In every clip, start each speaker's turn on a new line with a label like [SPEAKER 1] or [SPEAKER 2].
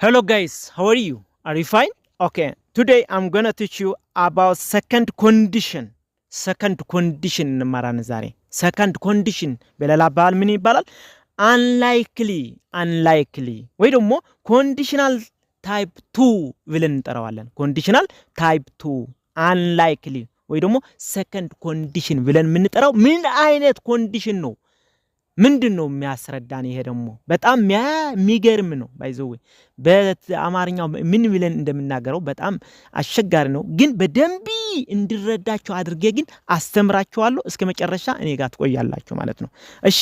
[SPEAKER 1] Hello guys, how are you? Are you fine? Okay, today I'm gonna teach you about second condition. Second condition እንማራለን ዛሬ። Second condition በሌላ አባባል ምን ይባላል? Unlikely ወይ ደግሞ conditional type 2 ብለን እንጠራዋለን። Conditional type 2 unlikely ወይ ደግሞ second condition ብለን የምንጠራው ምን አይነት ኮንዲሽን ነው? ምንድነው የሚያስረዳን? ይሄ ደግሞ በጣም የሚገርም ነው። ባይዘው በአማርኛው ምን ብለን እንደምናገረው በጣም አስቸጋሪ ነው፣ ግን በደንብ እንድረዳችሁ አድርጌ ግን አስተምራችኋለሁ። እስከ መጨረሻ እኔ ጋር ትቆያላችሁ ማለት ነው። እሺ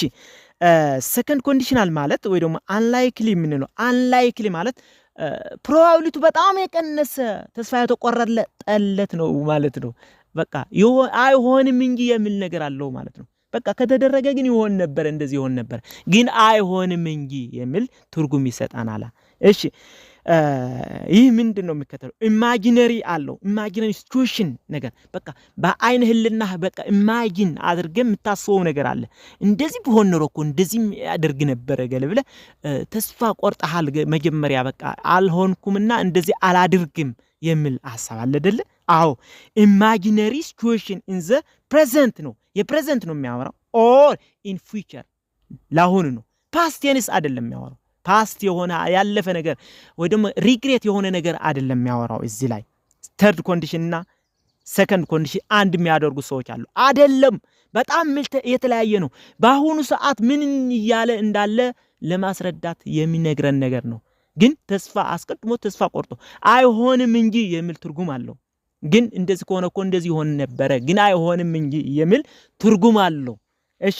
[SPEAKER 1] ሰከንድ ኮንዲሽናል ማለት ወይ ደግሞ አንላይክሊ ምን ነው? አንላይክሊ ማለት ፕሮባቢሊቲ በጣም የቀነሰ ተስፋ የተቆረጠለት ነው ማለት ነው። በቃ አይሆንም እንጂ የሚል ነገር አለው ማለት ነው። በቃ ከተደረገ ግን ይሆን ነበር፣ እንደዚህ ይሆን ነበር፣ ግን አይሆንም እንጂ የሚል ትርጉም ይሰጣናል። እሺ ይህ ምንድነው የሚከተለው? ኢማጂነሪ አለው። ኢማጂነሪ ሲቹዌሽን ነገር በቃ በአይን ህልና በቃ ኢማጂን አድርገህ የምታስበው ነገር አለ። እንደዚህ ቢሆን ኖሮ እኮ እንደዚህ ያደርግ ነበር ገለብለ ተስፋ ቆርጠሃል መጀመሪያ በቃ አልሆንኩምና እንደዚህ አላድርግም የሚል ሐሳብ አለ አይደል? አዎ ኢማጂነሪ ሲቹዌሽን ኢን ዘ ፕሬዘንት ነው። የፕሬዘንት ነው የሚያወራው ኦር ኢን ፊውቸር ላሁን ነው። ፓስት ቴንስ አይደለም የሚያወራው። ፓስት የሆነ ያለፈ ነገር ወይ ደግሞ ሪግሬት የሆነ ነገር አይደለም የሚያወራው። እዚህ ላይ ተርድ ኮንዲሽን እና ሰከንድ ኮንዲሽን አንድ የሚያደርጉ ሰዎች አሉ አይደለም። በጣም የተለያየ ነው። በአሁኑ ሰዓት ምን ይያለ እንዳለ ለማስረዳት የሚነግረን ነገር ነው። ግን ተስፋ አስቀድሞ ተስፋ ቆርጦ አይሆንም እንጂ የሚል ትርጉም አለው። ግን እንደዚህ ከሆነ እኮ እንደዚህ ሆነ ነበር ግን አይሆንም እንጂ የሚል ትርጉም አለው። እሺ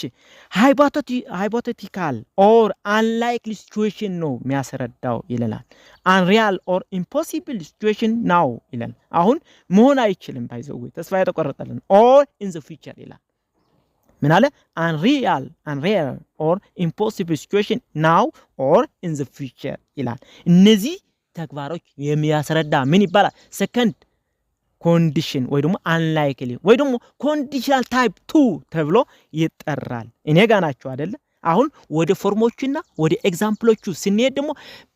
[SPEAKER 1] hypothetical or unlikely situation ነው የሚያስረዳው ይላል። unreal or impossible situation now ይላል። አሁን መሆን አይችልም ባይዘው ተስፋ የተቆረጠልን or in the future ይላል። ምን አለ? unreal or impossible situation now or in the future ይላል። እነዚህ ተግባሮች የሚያስረዳ ምን ይባላል? second ኮንዲሽን ወይ ደግሞ አንላይክሊ ወይ ደግሞ ኮንዲሽናል ታይፕ 2 ተብሎ ይጠራል። እኔ ጋር ናችሁ አይደል? አሁን ወደ ፎርሞችና ወደ ኤግዛምፕሎቹ ስንሄድ ደግሞ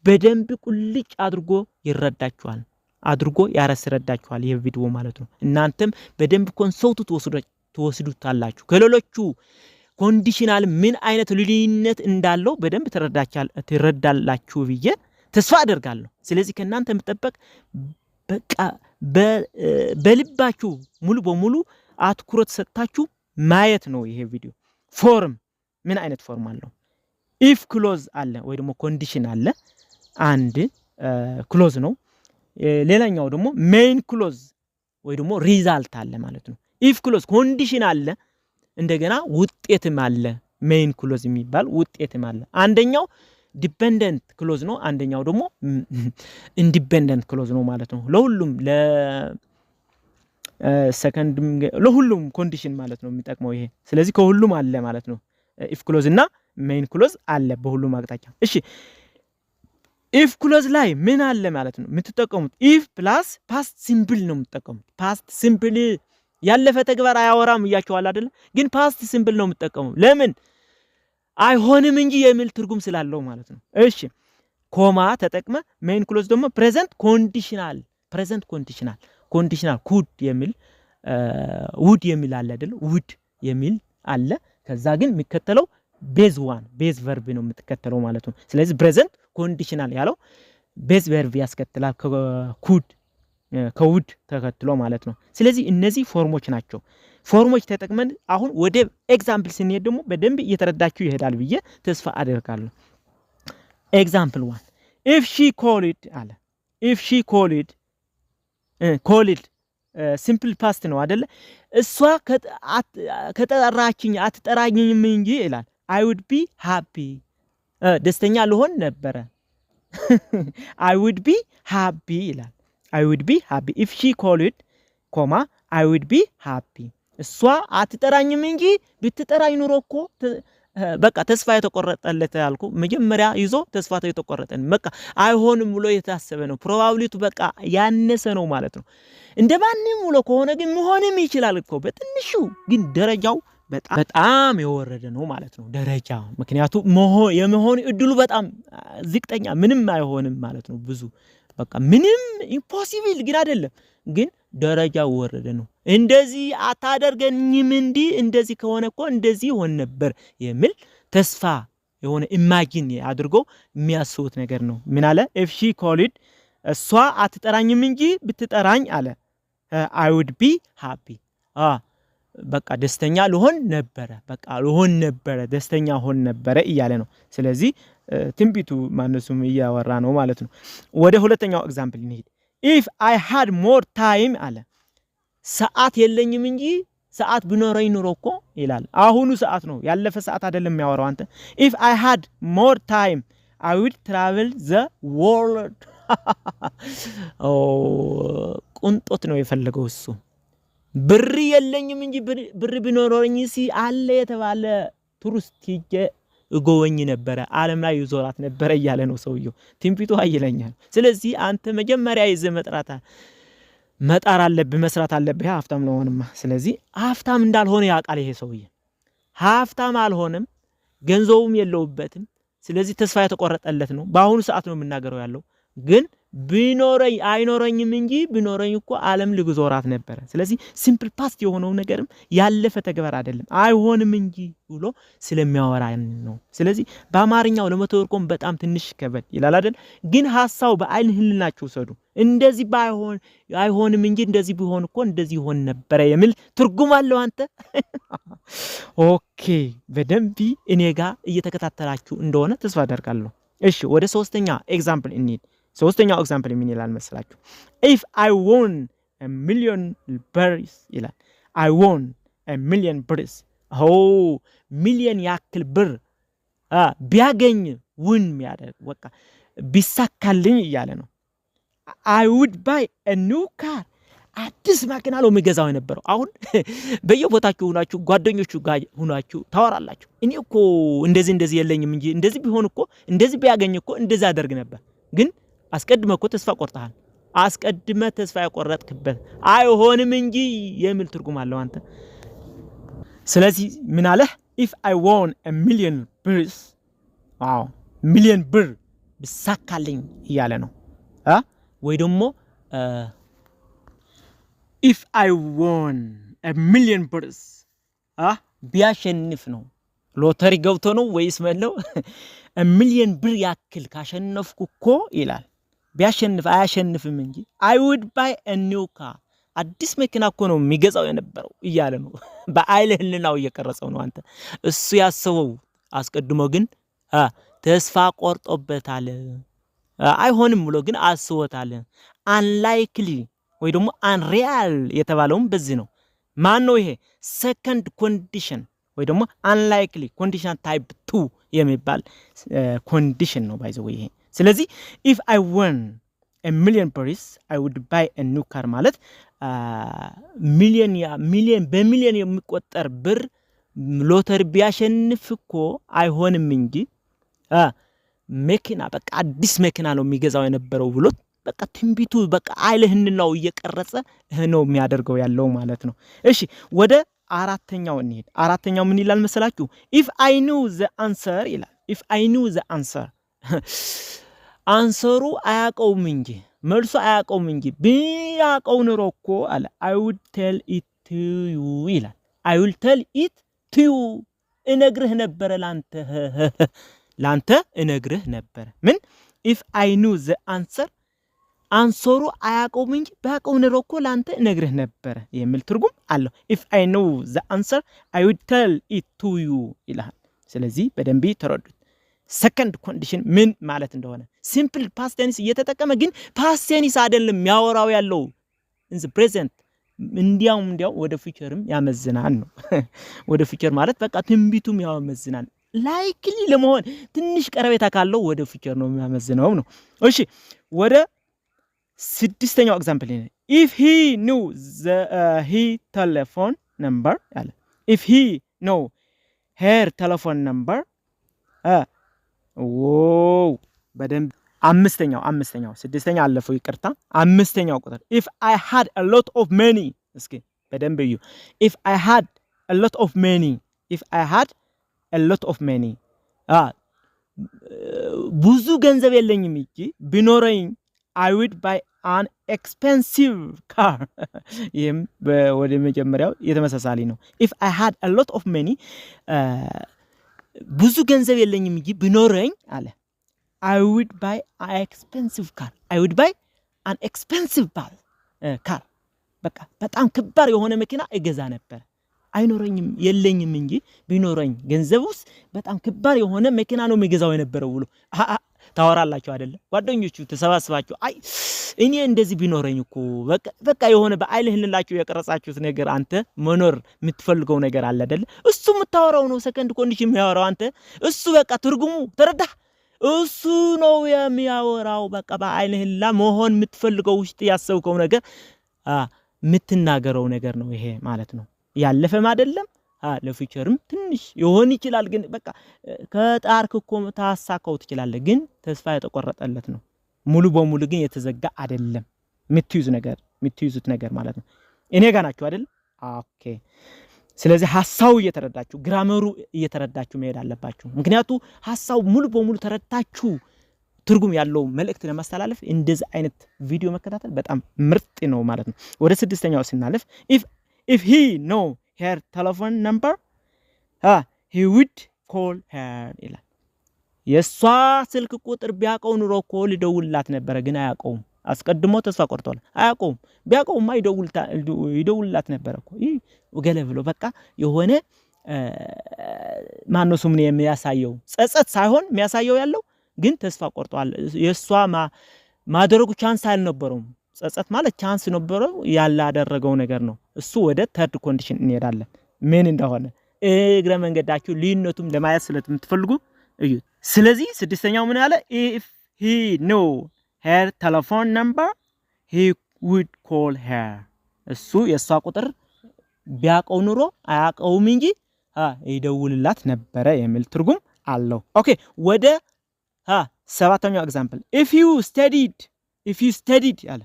[SPEAKER 1] በደንብ ቁልጭ አድርጎ ይረዳችኋል፣ አድርጎ ያረስረዳችኋል ይሄ ቪዲዮ ማለት ነው። እናንተም በደንብ ኮንሰልት ትወስዱታላችሁ። ከሌሎቹ ኮንዲሽናል ምን አይነት ልዩነት እንዳለው በደንብ ትረዳላችሁ ብዬ ተስፋ አደርጋለሁ። ስለዚህ ከእናንተ የምጠበቅ በቃ በልባችሁ ሙሉ በሙሉ አትኩረት ሰጣችሁ ማየት ነው። ይሄ ቪዲዮ ፎርም ምን አይነት ፎርም አለው? ኢፍ ክሎዝ አለ ወይ ደግሞ ኮንዲሽን አለ። አንድ ክሎዝ ነው። ሌላኛው ደግሞ ሜን ክሎዝ ወይ ደግሞ ሪዛልት አለ ማለት ነው። ኢፍ ክሎዝ ኮንዲሽን አለ፣ እንደገና ውጤትም አለ። ሜን ክሎዝ የሚባል ውጤትም አለ። አንደኛው ዲፔንደንት ክሎዝ ነው፣ አንደኛው ደግሞ ኢንዲፔንደንት ክሎዝ ነው ማለት ነው። ለሁሉም ለሰከንድ ለሁሉም ኮንዲሽን ማለት ነው የሚጠቅመው ይሄ። ስለዚህ ከሁሉም አለ ማለት ነው። ኢፍ ክሎዝ እና ሜን ክሎዝ አለ በሁሉም አቅጣጫ። እሺ ኢፍ ክሎዝ ላይ ምን አለ ማለት ነው የምትጠቀሙት? ኢፍ ፕላስ ፓስት ሲምፕል ነው የምትጠቀሙት። ፓስት ሲምፕል ያለፈ ተግባር አያወራም እያችኋል አይደል? ግን ፓስት ሲምፕል ነው የምትጠቀሙት። ለምን? አይሆንም እንጂ የሚል ትርጉም ስላለው ማለት ነው። እሺ ኮማ ተጠቅመ ሜን ክሎዝ ደግሞ ፕሬዘንት ኮንዲሽናል ኩድ የሚል ውድ የሚል አለ አይደል? ውድ የሚል አለ። ከዛ ግን የሚከተለው ቤዝ ቨርብ ነው የምትከተለው ማለት ነው። ስለዚህ ፕሬዘንት ኮንዲሽናል ያለው ቤዝ ቨርብ ያስከትላል ከውድ ተከትሎ ማለት ነው። ስለዚህ እነዚህ ፎርሞች ናቸው። ፎርሞች ተጠቅመን አሁን ወደ ኤግዛምፕል ስንሄድ ደግሞ በደንብ እየተረዳችሁ ይሄዳል ብዬ ተስፋ አደርጋለሁ። ኤግዛምፕል 1 if she called አለ። if she called ሲምፕል ፓስት ነው አይደለ? እሷ ከተጠራችኝ አትጠራኝም እንጂ ይላል። I would be happy ደስተኛ ልሆን ነበረ። I would be happy ይላል። I would be happy if she called I would be happy እሷ አትጠራኝም እንጂ ብትጠራኝ ኑሮ እኮ በቃ ተስፋ የተቆረጠለት ያልኩ መጀመሪያ ይዞ ተስፋ የተቆረጠን በቃ አይሆንም ብሎ የታሰበ ነው። ፕሮባቢሊቲ በቃ ያነሰ ነው ማለት ነው። እንደማንም ብሎ ከሆነ ግን መሆንም ይችላል እኮ በትንሹ፣ ግን ደረጃው በጣም የወረደ ነው ማለት ነው ደረጃ ምክንያቱም የመሆን እድሉ በጣም ዝቅተኛ ምንም አይሆንም ማለት ነው ብዙ በቃ ምንም ኢምፖሲብል ግን አይደለም ግን ደረጃው ወረደ ነው እንደዚህ አታደርገኝም እንዲ እንደዚህ ከሆነ እኮ እንደዚህ ሆነ ነበር የሚል ተስፋ የሆነ ኢማጂን አድርጎ የሚያስቡት ነገር ነው ምን አለ if she called እሷ አትጠራኝም እንጂ ብትጠራኝ አለ I would be happy በቃ ደስተኛ ልሆን ነበረ ደስተኛ ሆን ነበረ እያለ ነው ስለዚህ ትንቢቱ ማነሱም እያወራ ነው ማለት ነው ወደ ሁለተኛው ኤግዛምፕል እንሂድ if I had more time አለ ሰዓት የለኝም እንጂ ሰዓት ቢኖረኝ ኑሮ እኮ ይላል አሁኑ ሰዓት ነው ያለፈ ሰዓት አይደለም የሚያወራው አንተ if I had more time I would travel the world ቁንጦት ነው የፈለገው እሱ ብር የለኝም እንጂ ብር ቢኖረኝ አለ የተባለ ቱሪስት ሄጄ እጎወኝ ነበር ዓለም ላይ ይዞራት ነበር እያለ ነው ሰውየው ትንቢቱ አይለኛል ስለዚህ አንተ መጀመሪያ መጣር አለብህ መስራት አለብህ ሀብታም ለሆንማ ስለዚህ ሀብታም እንዳልሆነ ያውቃል ይሄ ሰውዬ ሀብታም አልሆነም ገንዘቡም የለውበትም ስለዚህ ተስፋ የተቆረጠለት ነው በአሁኑ ሰዓት ነው የምናገረው ያለው ግን ቢኖረኝ አይኖረኝም እንጂ ቢኖረኝ እኮ ዓለም ልግዞራት ነበር ስለዚህ ሲምፕል ፓስት የሆነው ነገርም ያለፈ ተግባር አይደለም አይሆንም እንጂ ብሎ ስለሚያወራ ነው ስለዚህ በአማርኛው ለመተርጎም በጣም ትንሽ ከበድ ይላል አይደል ግን ሐሳቡ በአይን ህልናችሁ ሰዱ እንደዚህ ባይሆን አይሆንም እንጂ እንደዚህ ቢሆን እኮ እንደዚህ ሆነ ነበር የሚል ትርጉም አለው አንተ ኦኬ በደንብ እኔ ጋር እየተከታተላችሁ እንደሆነ ተስፋ አደርጋለሁ እሺ ወደ ሶስተኛ ኤግዛምፕል እንሂድ ሶስተኛው ኤግዛምፕል ምን ይላል መሰላችሁ if I won a million birds ይላል I won a million birds ሚሊየን ያክል ብር ቢያገኝ ውን የሚያደርግ በቃ ቢሳካልኝ እያለ ነው I would buy a new car አዲስ መኪና ነው የሚገዛው የነበረው አሁን በየቦታችሁ ሆናችሁ ጓደኞቹ ጋር ሆናችሁ ታወራላችሁ እኔ እኮ እንደዚህ የለኝም እንጂ እንደዚህ ቢሆን እኮ እንደዚህ ቢያገኝ እኮ እንደዛ አደርግ ነበር ግን አስቀድመህ እኮ ተስፋ ቆርጠሃል አስቀድመህ ተስፋ ያቆረጥክበት አይሆንም እንጂ የሚል ትርጉም አለው አንተ ስለዚህ ምን አለ if I won a million birds ሚሊየን ብር ብሳካልኝ እያለ ነው ወይ ደግሞ if I won a million birds ቢያሸንፍ ነው ሎተሪ ገብቶ ነው ወይስ መለው a million ብር ያክል ካሸነፍኩ እኮ ይላል ቢያሸንፍ አያሸንፍም እንጂ I would buy a new car አዲስ መኪና እኮ ነው የሚገዛው የነበረው እያለ ነው በአይልህልናው እየቀረጸው ነው አንተ እሱ ያሰበው አስቀድሞ ግን ተስፋ ቆርጦበታል አይሆንም ብሎ ግን አስቦታል unlikely ወይ ደግሞ unreal የተባለውም በዚህ ነው ማን ነው ይሄ second condition ወይ ደግሞ unlikely condition type 2 የሚባል condition ነው ባይ ዘ ወይ ይሄ ስለዚህ if I won a million birds I would buy a new car ማለት ሚሊየን በሚሊየን የሚቆጠር ብር ሎተሪ ቢያሸንፍ እኮ አይሆንም እንጂ መኪና በቃ አዲስ መኪና ነው የሚገዛው የነበረው ብሎ በቃ ትንቢቱ በቃ አይልህንናው እየቀረጸ ነው የሚያደርገው ያለው ማለት ነው እሺ ወደ አራተኛው እንሂድ አራተኛው ምን ይላል መሰላችሁ if I knew the answer ይላል if I knew the answer አንሰሩ አያቀውም እንጂ መልሱ አያቀውም እንጂ ቢያቀው ኑሮ እኮ አለ I would tell it to you ይላል I will tell it to you እነግርህ ነበር ላንተ እነግርህ ነበር ምን if I knew the answer አንሰሩ አያቀውም እንጂ ቢያቀው ኑሮ እኮ ላንተ እነግርህ ነበር የሚል ትርጉም አለው if I knew the answer I would tell it to you ይላል ስለዚህ በደንብ ተረዱት second condition ምን ማለት እንደሆነ simple past tense እየተጠቀመ ግን past tense አይደለም ያወራው ያለው in the present እንዲያው ወደ futureም ያመዝናል ነው ወደ future ማለት በቃ ትንቢቱም ያመዝናል likely ለመሆን ትንሽ ቀረቤታ ካለው ወደ future ነው የሚያመዝነው ነው እሺ ወደ ስድስተኛው ኤግዛምፕል ነው if he knew the he telephone number አለ if he know her telephone number በደንብ አምስተኛው ስድስተኛ አለፈው ይቅርታ አምስተኛው ቁጥር if I had a lot of money እስኪ በደንብ እዩ if I had a lot of money if I had a lot of money ብዙ ገንዘብ የለኝም እንጂ ቢኖረኝ I would buy an expensive car ይሄም ወደ መጀመሪያው የተመሳሳሊ ነው if I had a lot of money ብዙ ገንዘብ የለኝም እንጂ ቢኖረኝ አለ I would buy an expensive car I would buy an expensive car በቃ በጣም ከባድ የሆነ መኪና እገዛ ነበር አይኖረኝም የለኝም እንጂ ቢኖረኝ ገንዘቡስ በጣም ከባድ የሆነ መኪና ነው የሚገዛው የነበረው ብሎ ታወራላችሁ አይደለ ጓደኞቹ ተሰባስባችሁ አይ እኔ እንደዚህ ቢኖረኝ እኮ በቃ የሆነ በአይልህልላችሁ የቀረጻችሁት ነገር አንተ መኖር የምትፈልገው ነገር አለ አይደለ እሱ የምታወራው ነው ሰከንድ ኮንዲሽን የሚያወራው አንተ እሱ በቃ ትርጉሙ ተረዳ እሱ ነው የሚያወራው በቃ በአይልህላ መሆን የምትፈልገው ውስጥ ያሰብከው ነገር የምትናገረው ነገር ነው ይሄ ማለት ነው ያለፈም አይደለም ለፊቸርም ትንሽ ይሆን ይችላል ግን በቃ ከጣርክ እኮ ታሳካው ትችላለህ ግን ተስፋ የተቆረጠለት ነው ሙሉ በሙሉ ግን የተዘጋ አይደለም የምትይዙት ነገር ማለት ነው እኔ ጋር ናችሁ አይደል ኦኬ ስለዚህ ሐሳቡ እየተረዳችሁ ግራመሩ እየተረዳችሁ መሄድ አለባችሁ ምክንያቱም ሐሳቡ ሙሉ በሙሉ ተረዳችሁ ትርጉም ያለው መልእክት ለማስተላለፍ እንደዚህ አይነት ቪዲዮ መከታተል በጣም ምርጥ ነው ማለት ነው ወደ ስድስተኛው ስናልፍ if he know her telephone number he would call her ይላል የሷ ስልክ ቁጥር ቢያቀው ኑሮ እኮ ሊደውልላት ነበር ግን አያቀውም አስቀድሞ ተስፋ ቆርጧል አያቀውም ቢያቀውማ ይደውልላት ነበር እኮ ወገለ ብሎ በቃ የሆነ ማነው ስሙ የሚያሳየው ጸጸት ሳይሆን የሚያሳየው ያለው ግን ተስፋ ቆርጧል የሷ ማድረጉ ቻንስ አልነበረውም ጸጸት ማለት ቻንስ ነበረው ያላደረገው ነገር ነው እሱ ወደ ተርድ ኮንዲሽን እንሄዳለን ምን እንደሆነ እግረ መንገዳችሁ ልዩነቱም ለማየት ስለምትፈልጉ እዩ ስለዚህ ስድስተኛው ምን ያለ if he know her telephone number he would call her እሱ የሷ ቁጥር ቢያቀው ኑሮ አያቀውም እንጂ ይደውልላት ነበር የሚል ትርጉም አለው ኦኬ ወደ ሰባተኛው ኤግዛምፕል if you studied ያለ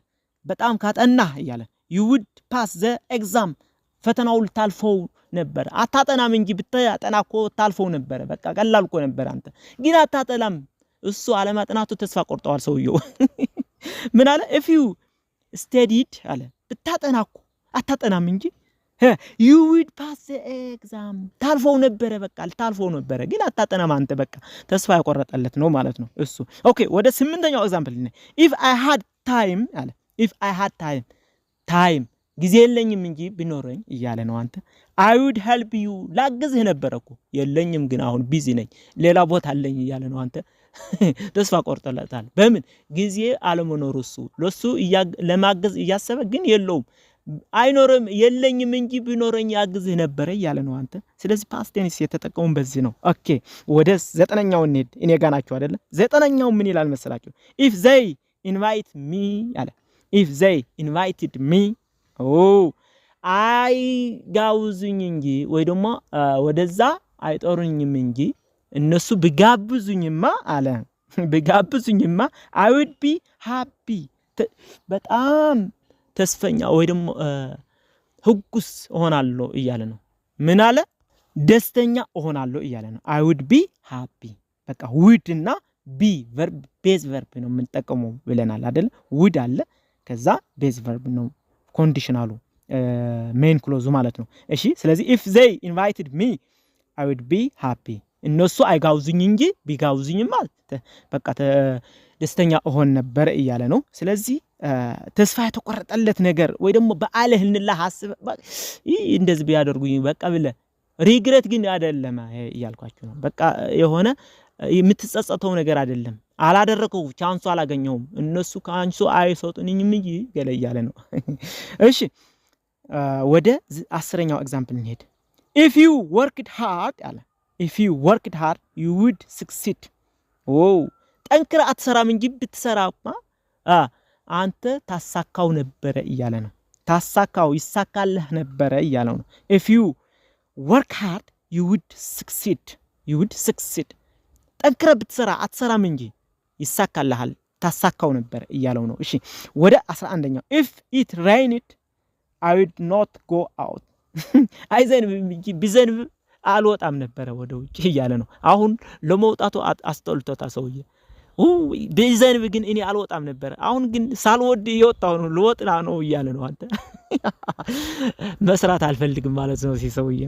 [SPEAKER 1] በጣም ካጠና ይያለ you would pass the exam ፈተናው ልታልፈው ነበር አታጠናም እንጂ ብታጠናኮ ታልፈው ነበር በቃ ቀላልኮ ነበር አንተ ግን አታጠላም እሱ አለማጥናቱ ተስፋ ቆርጠዋል ሰውየው ምን አለ if you studied አለ ብታጠናኮ አታጠናም እንጂ you would pass the exam ታልፈው ነበር በቃ ታልፈው ነበር ግን አታጠናም አንተ በቃ ተስፋ ያቆረጠለት ነው ማለት ነው እሱ ኦኬ ወደ ስምንተኛው ኤግዛምፕል if I had time አለ if I had time ጊዜ የለኝም እንጂ ቢኖረኝ ይያለ ነው አንተ I would help you ላግዝህ ነበርኩ የለኝም ግን አሁን ቢዚ ነኝ ሌላ ቦታ አለኝ ይያለ ነው አንተ ተስፋ ቆርጦለታል በምን ጊዜ አለመኖሩ እሱ ለሱ ለማገዝ እያሰበ ግን የለውም አይኖርም የለኝም እንጂ ቢኖረኝ ያግዝህ ነበር ይያለ ነው አንተ ስለዚህ past tense የተጠቀሙን በዚህ ነው ኦኬ ወደ ዘጠነኛው እንሂድ እኔ ጋር ናችሁ አይደለ ዘጠነኛው ምን ይላል መሰላችሁ if they invite me አለ if they invited me አይ ጋውዙኝ እንጂ ወይ ደግሞ ወደዛ አይጠሩኝም እንጂ እነሱ ቢጋብዙኝማ አለ ቢጋብዙኝማ I would be happy በጣም ተስፈኛ ወይ ደግሞ ህጉስ ሆናለሁ ይያለ ነው ምን አለ ደስተኛ ሆናለሁ ይያለ ነው I would be happy በቃ would እና be verb base verb ነው የምንጠቀመው ብለናል አይደል would አለ ከዛ base verb ነው ኮንዲሽናሉ ሜን ክሎዙ ማለት ነው እሺ ስለዚህ if they invited me I would be happy እነሱ አይጋውዙኝ እንጂ ቢጋውዙኝማ በቃ ደስተኛ ሆን ነበር ይያለ ነው ስለዚህ ተስፋ የተቆረጠለት ነገር ወይ ደግሞ በአለህልንላህ አስበ እንደዚህ ቢያደርጉኝ በቃ ብለ ሪግሬት ግን አይደለም ይያልኳችሁ ነው በቃ የሆነ የምትጸጸተው ነገር አይደለም አላደረከው ቻንሱ አላገኘውም እነሱ ካንሱ አይሰጡኝም እንጂ ገለ ይያለ ነው እሺ ወደ 10ኛው ኤግዛምፕል እንሄድ if you worked hard አለ if you worked hard you would succeed ጠንክራ አትሰራም እንጂ ብትሰራማ አንተ ታሳካው ነበር ይያለ ነው ታሳካው ይሳካልህ ነበር ይያለው ነው if you work hard you would succeed ጠንክራ ብትሰራ አትሰራም እንጂ ይሳካልሃል ታሳካው ነበር ይያለው ነው እሺ ወደ 11ኛው if it rained I would not go out አይዘንብም እንጂ ቢዘንብ አልወጣም ነበር ወደ ውጭ እያለ ነው። አሁን ለመውጣቱ አስጠልቶታ ሰውዬ ቢዘንብ ግን እኔ አልወጣም ነበር፣ አሁን ግን ሳልወድ የወጣው ነው ልወጣ ነው እያለ ነው። አንተ መስራት አልፈልግም ማለት ነው። ሰውዬ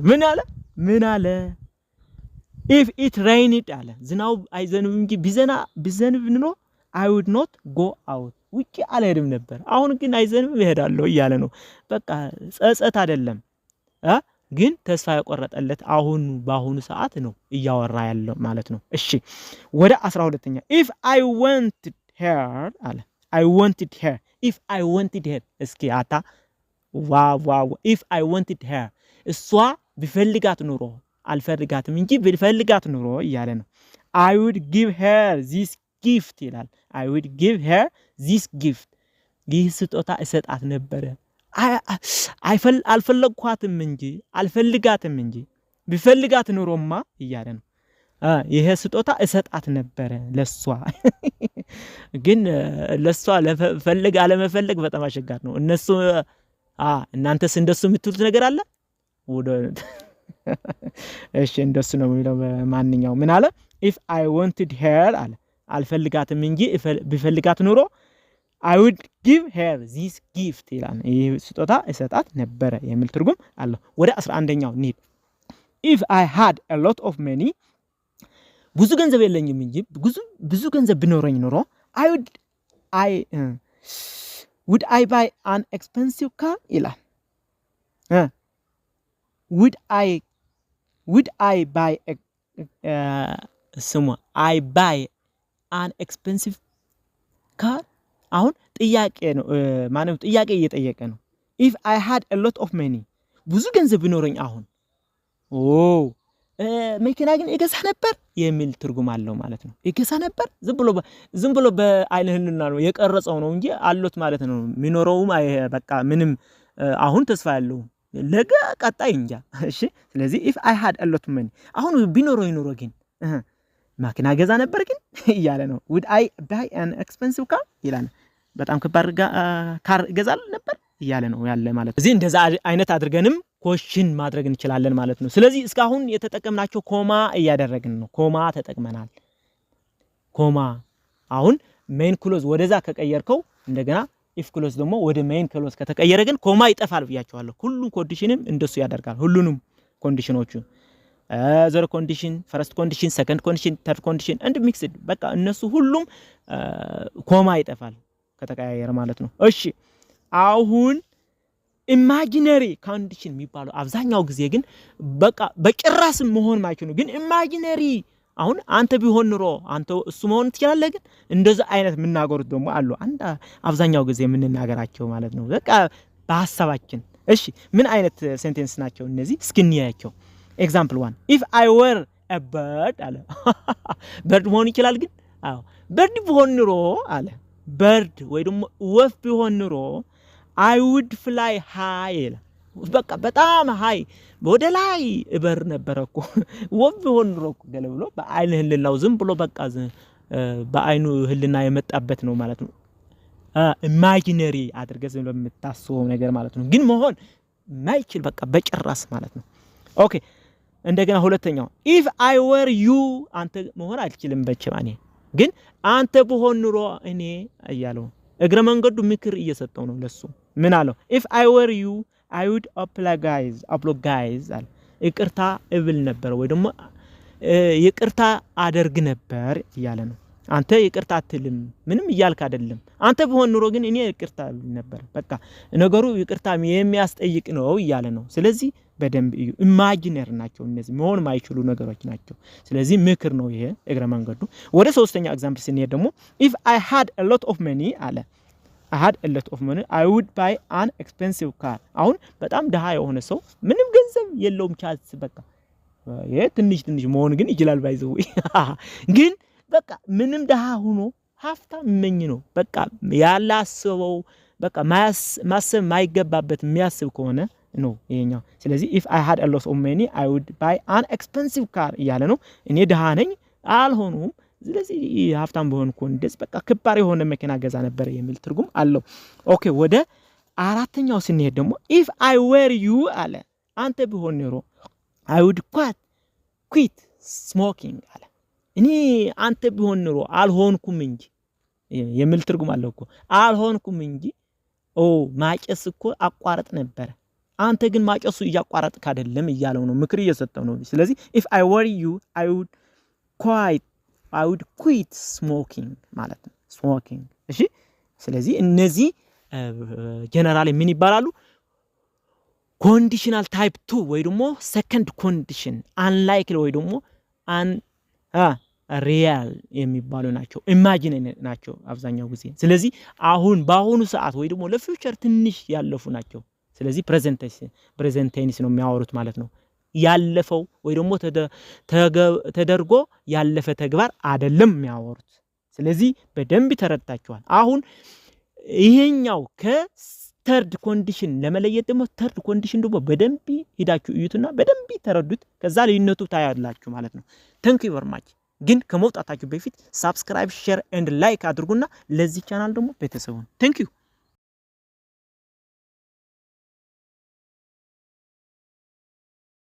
[SPEAKER 1] ምን አለ if it rained አለ ዝናው አይዘንብም እንጂ ቢዘንብ ነው I would not go out ውጪ አልሄድም ነበር፣ አሁን ግን አይዘንብም እሄዳለሁ እያለ ነው። በቃ ጸጸት አይደለም ግን ተስፋ የቆረጠለት በአሁኑ ሰዓት ነው እያወራ ያለው ማለት ነው። እሺ ወደ 12ኛ if I wanted her አለ I wanted her if I wanted her እስኪ አታ ዋው if I wanted her እሷ ቢፈልጋት ኑሮ አልፈልጋትም እንጂ ቢፈልጋት ኑሮ እያለ ነው። I would give her this gift ይላል። I would give her this gift ይህ ስጦታ እሰጣት ነበር። አልፈልጋትም እንጂ ቢፈልጋት ኑሮማ እያለ ነው። ይሄ ስጦታ እሰጣት ነበር ለሷ ግን ለሷ ለፈልግ አለመፈለግ በጣም አስቸጋሪ ነው። እናንተስ እንደሱ የምትሉት ነገር አለ ወደ እሺ እንደሱ ነው የሚለው ማንኛው ምን አለ if I wanted her አለ አልፈልጋትም እንጂ ቢፈልጋት ኑሮ I would give her this gift ይላል። ይሄ ስጦታ እሰጣት ነበር የሚል ትርጉም አለው። ወደ 11ኛው need if I had a lot of money ብዙ ገንዘብ የለኝም እንጂ ብዙ ገንዘብ ቢኖረኝ ኑሮ would I buy an expensive car ይላል። would I buy I buy an expensive car አሁን ጥያቄ ነው ማነው ጥያቄ እየጠየቀ ነው። if I had a lot of money ብዙ ገንዘብ ቢኖረኝ አሁን መኪና ግን እገዛ ነበር የሚል ትርጉም አለው ማለት ነው። እገዛ ነበር ዝም ብሎ በአይነህልና ነው የቀረጸው ነው እንጂ አሎት ማለት ነው። ሚኖረውም በቃ ምንም አሁን ተስፋ ያለው ለገ ቀጣይ እንጃ። እሺ ስለዚህ if I had a lot of money አሁን ቢኖረው ይኖር ግን መኪና ገዛ ነበር ግን እያለ ነው። would I buy an expensive car ይላል። በጣም ከባድ ካር ገዛል ነበር እያለ ነው ያለ ማለት ነው። እዚህ እንደዛ አይነት አድርገንም ኮሽን ማድረግ እንችላለን ማለት ነው። ስለዚህ እስካሁን የተጠቀምናቸው ኮማ እያደረግን ነው። ኮማ ተጠቅመናል። ኮማ አሁን ሜን ክሎዝ ወደዛ ከቀየርከው እንደገና ኢፍ ክሎዝ ደግሞ ወደ ሜን ክሎዝ ከተቀየረ ግን ኮማ ይጠፋል ብያቸዋለሁ። ሁሉም ኮንዲሽንም እንደሱ ያደርጋል። ሁሉንም ኮንዲሽኖቹ ዘር ኮንዲሽን፣ ፈርስት ኮንዲሽን፣ ሰከንድ ኮንዲሽን፣ ተርድ ኮንዲሽን እንድ ሚክስድ በቃ እነሱ ሁሉም ኮማ ይጠፋል ከተቀያየረ ማለት ነው። እሺ አሁን ኢማጂነሪ ኮንዲሽን የሚባለው አብዛኛው ጊዜ ግን በቃ በጭራስ መሆን ማይችሉ ግን ኢማጂነሪ አሁን አንተ ቢሆን ኑሮ አንተ እሱ መሆን ትችላለህ። ግን እንደዛ አይነት ምናገሩት ደግሞ አሉ አብዛኛው ጊዜ የምንናገራቸው ማለት ነው በቃ በሐሳባችን። እሺ ምን አይነት ሴንቴንስ ናቸው እነዚህ እስኪንያያቸው። ኤግዛምፕል 1 if I were a bird አለ bird መሆን ይችላል ግን bird ቢሆን ኑሮ አለ bird ወይ ደግሞ ወፍ ቢሆን ኑሮ I would fly high በቃ በጣም ሃይ ወደ ላይ እበር ነበርኩ። ወፍ ቢሆን ኑሮ ገለብሎ በአይን ህልናው ዝም ብሎ በቃ በአይኑ ህልና የመጣበት ነው ማለት ነው። ኢማጂነሪ አድርገህ ዝም ለምታስበው ነገር ማለት ነው። ግን መሆን ማይችል በቃ በጭራስ ማለት ነው። ኦኬ እንደገና ሁለተኛው if I were you አንተ መሆን አልችልም በጭማኔ ግን አንተ ቢሆን ኑሮ እኔ እያለው እግረ መንገዱ ምክር እየሰጠው ነው ለሱ። ምን አለው if I were you I would apologize አለ ይቅርታ እብል ነበር ወይ ደግሞ ይቅርታ አደርግ ነበር እያለ ነው። አንተ ይቅርታ አትልም ምንም እያልክ አይደለም። አንተ ቢሆን ኑሮ ግን እኔ ይቅርታ እብል ነበር በቃ ነገሩ ይቅርታ የሚያስጠይቅ ነው እያለ ነው። ስለዚህ በደንብ እዩ። ኢማጂነር ናቸው እነዚህ መሆን ማይችሉ ነገሮች ናቸው። ስለዚህ ምክር ነው ይሄ እግረ መንገዱ። ወደ ሶስተኛው ኤግዛምፕል ስንሄድ ደግሞ if I had a lot of money አለ I had a lot of money I would buy an expensive car አሁን በጣም ደሃ የሆነ ሰው ምንም ገንዘብ የለውም ቻንስ በቃ ይሄ ትንሽ መሆን ግን ይችላል ባይዘው ግን በቃ ምንም ደሃ ሆኖ ሀብታም መኝ ነው በቃ ያላሰበው በቃ ማሰብ ማይገባበት የሚያስብ ከሆነ ነው ይሄኛው። ስለዚህ if I had a lot of money I would buy an expensive car እያለ ነው። እኔ ደሃ ነኝ አልሆኑም ስለዚህ ሀብታም በሆንኩ እንደስ በቃ ከባድ የሆነ መኪና ገዛ ነበር የሚል ትርጉም አለው። ኦኬ ወደ አራተኛው ስንሄድ ደግሞ if I were you አለ አንተ ቢሆን ኖሮ I would quit smoking አለ። እኔ አንተ ቢሆን ኖሮ አልሆንኩም እንጂ የሚል ትርጉም አለው እኮ አልሆንኩም እንጂ ማጨስ እኮ አቋርጥ ነበር። አንተ ግን ማጨሱ እያቋረጥክ አይደለም እያለው ነው ምክር እየሰጠው ነው። ስለዚህ if I were you I would quit smoking ማለት ነው smoking። እሺ ስለዚህ እነዚህ ጀነራሊ ምን ይባላሉ? ኮንዲሽናል ታይፕ 2 ወይ ደግሞ ሰከንድ ኮንዲሽን አንላይክሊ ወይ ደግሞ ሪያል የሚባሉ ናቸው። ኢማጂን ናቸው አብዛኛው ጊዜ። ስለዚህ አሁን በአሁኑ ሰዓት ወይ ደግሞ ለፊውቸር ትንሽ ያለፉ ናቸው። ስለዚህ ፕሬዘንት ቴንስ ነው የሚያወሩት ማለት ነው። ያለፈው ወይ ደግሞ ተደርጎ ያለፈ ተግባር አይደለም የሚያወሩት። ስለዚህ በደንብ ተረድታችኋል። አሁን ይሄኛው ከተርድ ኮንዲሽን ለመለየት ደግሞ ተርድ ኮንዲሽን ደግሞ በደንብ ሂዳችሁ እዩትና በደንብ ተረዱት። ከዛ ልዩነቱ ታያላችሁ ማለት ነው። ታንክ ዩ ቨሪ ማች። ግን ከመውጣታችሁ በፊት ሳብስክራይብ፣ ሼር ኤንድ ላይክ አድርጉና ለዚህ ቻናል ደግሞ ቤተሰቡን ታንክ ዩ